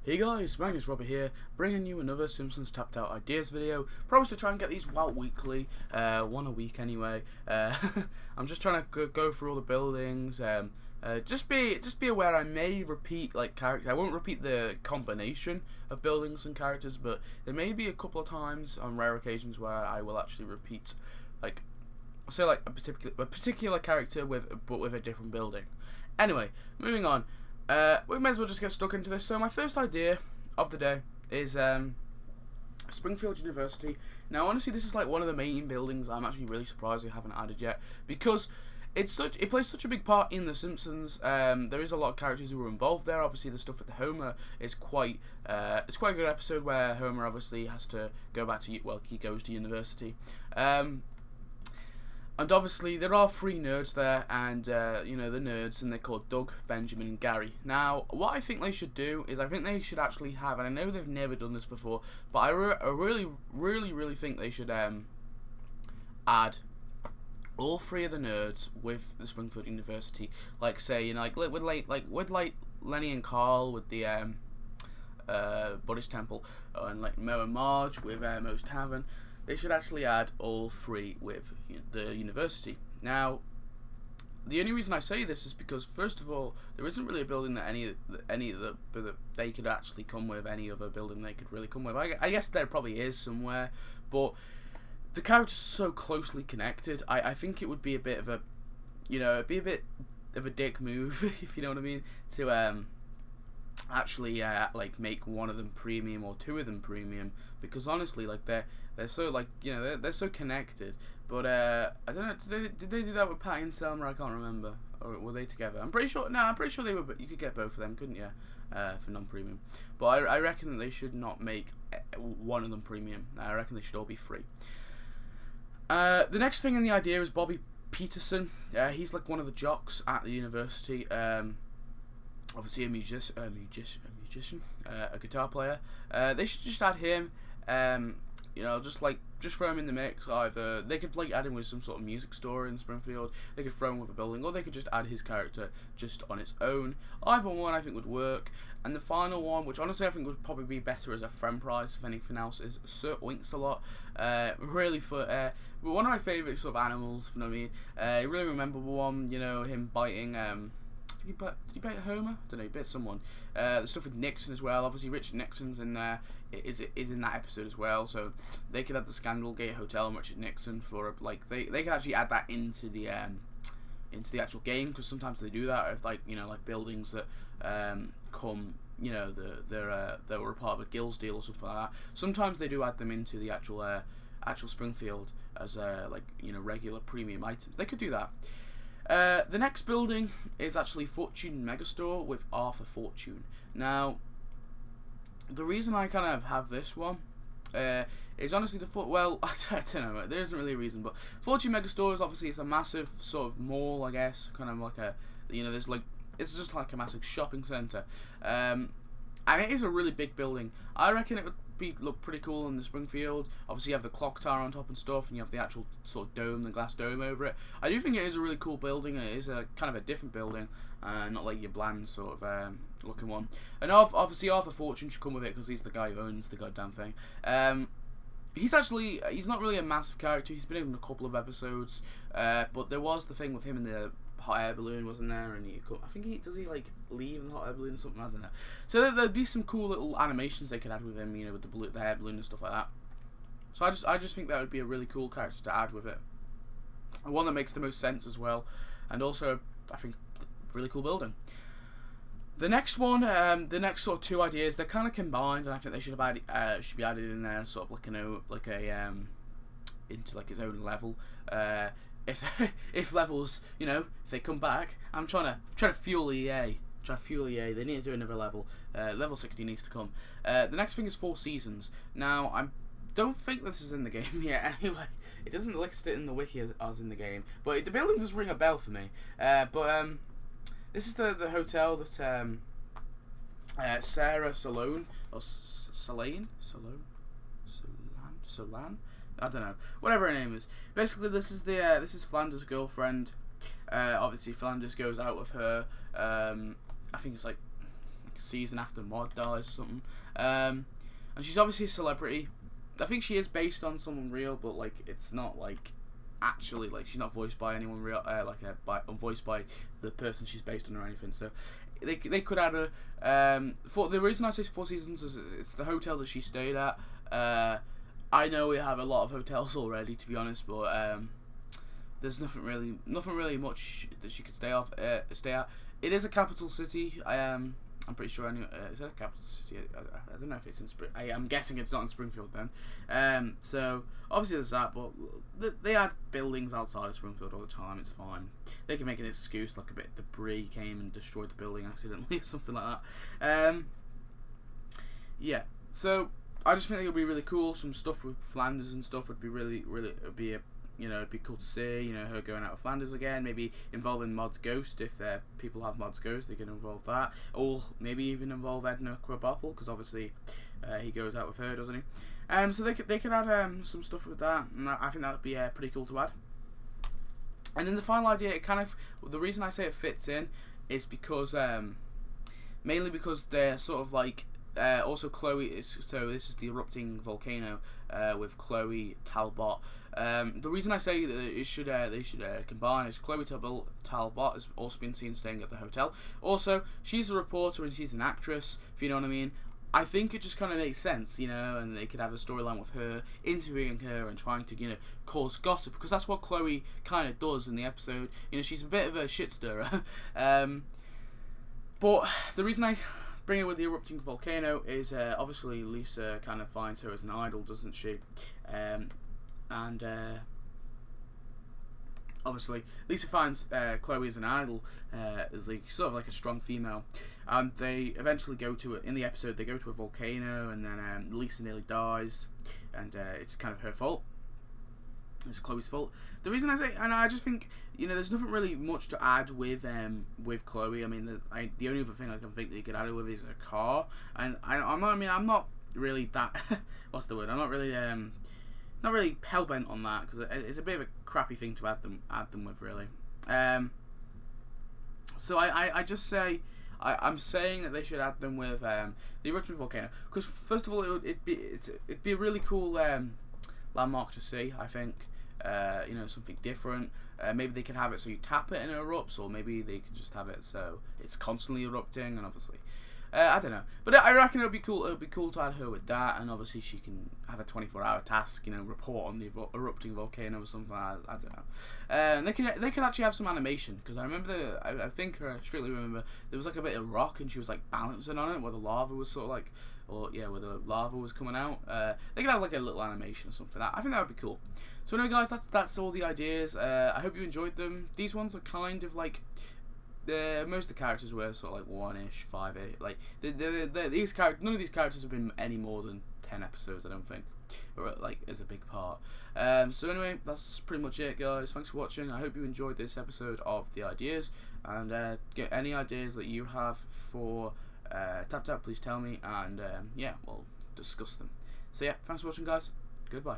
Hey guys, Magnus here, bringing you another Simpsons Tapped Out Ideas video. Promise to try and get these out weekly, one a week anyway. I'm just trying to go through all the buildings. Just be aware I may repeat like characters. I won't repeat the combination of buildings and characters, but there may be a couple of times on rare occasions where I will actually repeat, like, say like a particular character with a different building. Anyway, moving on. We may as well just get stuck into this. So my first idea of the day is Springfield University. Now, honestly, this is like one of the main buildings I'm actually really surprised we haven't added yet, because it plays such a big part in The Simpsons. There is a lot of characters who are involved there. Obviously, the stuff with the Homer is quite a good episode where Homer obviously has to go back to he goes to university. And obviously there are three nerds there, and you know, the nerds, and they're called Doug, Benjamin, and Gary. Now, what I think they should do is I think they should actually have, and I know they've never done this before, but I really think they should add all three of the nerds with the Springfield University. Like, say, you know, with Lenny and Carl with the Buddhist temple, and like Mo and Marge with Moe's Tavern. They should actually add all three with the university. Now, the only reason I say this is because, first of all, there isn't really a building that that they could actually come with, any other building they could really come with. I guess there probably is somewhere, but the characters are so closely connected. I think it would be a bit of a, you know, it'd be a bit of a dick move, if you know what I mean, to actually like make one of them premium or two of them premium, because honestly, like, they're so, like, you know, they're so connected. But I don't know, did they do that with Patty and Selma? I can't remember. Or were they together? I'm pretty sure they were, but you could get both of them, couldn't you, for non-premium. But I reckon that they should not make one of them premium. I reckon they should all be free. The next thing in the idea is Bobby Peterson. He's like one of the jocks at the university. Obviously a musician, a guitar player. They should just add him. You know, just throw him in the mix. Either they could like add him with some sort of music store in Springfield. They could throw him with a building, or they could just add his character just on its own. Either one I think would work. And the final one, which honestly I think would probably be better as a friend prize if anything else, is Sir Oinks-a-Lot. Really one of my favourite sort of animals. You know what I mean? I really remember one. You know, him biting. Did he bite Homer? I don't know, he bit someone. The stuff with Nixon as well. Obviously, Richard Nixon's in there. Is in that episode as well. So they could add the Scandalgate Hotel and Richard Nixon for like they could actually add that into the actual game, because sometimes they do that with, like, you know, like buildings that come, you know, they were a part of a Guilds deal or something like that. Sometimes they do add them into the actual Springfield as like, you know, regular premium items. They could do that. The next building is actually Fortune Megastore with Arthur Fortune. Now, the reason I kind of have this one is honestly well, I don't know, there isn't really a reason, but Fortune Megastore is obviously, it's a massive sort of mall, I guess, kind of like a, you know, there's like, it's just like a massive shopping centre, and it is a really big building. I reckon it would look pretty cool in the Springfield. Obviously you have the clock tower on top and stuff, and you have the actual sort of dome, the glass dome over it. I do think it is a really cool building, and it is a kind of a different building, not like your bland sort of looking one. And obviously Arthur Fortune should come with it, because he's the guy who owns the goddamn thing. He's not really a massive character. He's been in a couple of episodes, but there was the thing with him in the hot air balloon, wasn't there? And I think does he like leave in the hot air balloon or something? I don't know. So there'd be some cool little animations they could add with him, you know, with the air balloon and stuff like that. So I just think that would be a really cool character to add with it, and one that makes the most sense as well, and also I think really cool building. The next one, the next sort of two ideas, they're kind of combined, and I think they should be added in there, sort of like into like its own level. If levels, you know, if they come back, I'm trying to fuel EA. They need to do another level. Level 60 needs to come. The next thing is Four Seasons. Now, I don't think this is in the game yet. Anyway, it doesn't list it in the wiki as in the game, but the building does ring a bell for me. This is the hotel that Sarah Salone or Solan. I don't know, whatever her name is. Basically, this is Flanders' girlfriend. Obviously, Flanders goes out with her. I think it's like season after Mod dies or something. And she's obviously a celebrity. I think she is based on someone real, but like it's not like actually like she's not voiced by anyone real, voiced by the person she's based on or anything. So they could add a for the reason I say 4 seasons is it's the hotel that she stayed at. I know we have a lot of hotels already, to be honest, but there's nothing really much that she could stay at. It is a capital city. I'm pretty sure. Is that a capital city? I don't know if it's in I'm guessing it's not in Springfield then. So obviously there's that, but they had buildings outside of Springfield all the time. It's fine. They can make an excuse like a bit of debris came and destroyed the building accidentally or something like that. Yeah. So I just think it would be really cool. Some stuff with Flanders and stuff would be really it would be it'd be cool to see, her going out of Flanders again, maybe involving Mod's ghost. If people have Mod's ghost, they can involve that, or maybe even involve Edna Krabappel, because obviously he goes out with her, doesn't he? So they could add some stuff with that, and I think that would be pretty cool to add. And then the final idea, the reason I say it fits in is because mainly because they're sort of like also Chloe so this is the erupting volcano with Chloe Talbot. The reason I say that they should combine is Chloe Talbot has also been seen staying at the hotel. Also, she's a reporter and she's an actress, if you know what I mean. I think it just kind of makes sense, and they could have a storyline with her, interviewing her and trying to, cause gossip, because that's what Chloe kind of does in the episode. She's a bit of a shit stirrer. But the reason I bring it with the erupting volcano is obviously Lisa kind of finds her as an idol, doesn't she? And obviously Lisa finds Chloe as an idol, as like sort of like a strong female, and they eventually go to it in the episode. They go to a volcano, and then Lisa nearly dies, and it's kind of her fault. It's Chloe's fault. The reason I say, and I just think, there's nothing really much to add with Chloe. I mean, the only other thing I can think that you could add it with is a car, and I'm not really that. What's the word? I'm not really hell bent on that, because it's a bit of a crappy thing to add them with, really. So I just say I'm saying that they should add them with the erupting volcano, because first of all it'd be a really cool landmark to see. I think something different. Maybe they can have it so you tap it and it erupts, or maybe they can just have it so it's constantly erupting. And obviously, I don't know, but I reckon it would be cool. It would be cool to add her with that, and obviously she can have a 24-hour task. Report on the erupting volcano or something. I don't know. And they could actually have some animation, because I remember I think I strictly remember there was like a bit of rock and she was like balancing on it where the lava was sort of like, where the lava was coming out. They could have like a little animation or something. I think that would be cool. So anyway, guys, that's all the ideas. I hope you enjoyed them. These ones are kind of like most of the characters were sort of like 1-ish, 5-ish. Like these characters, none of these characters have been any more than 10 episodes, I don't think, or like as a big part. So anyway, that's pretty much it, guys. Thanks for watching. I hope you enjoyed this episode of the ideas, and get any ideas that you have for Tap Tap, please tell me, and yeah, we'll discuss them. So yeah, thanks for watching, guys. Goodbye.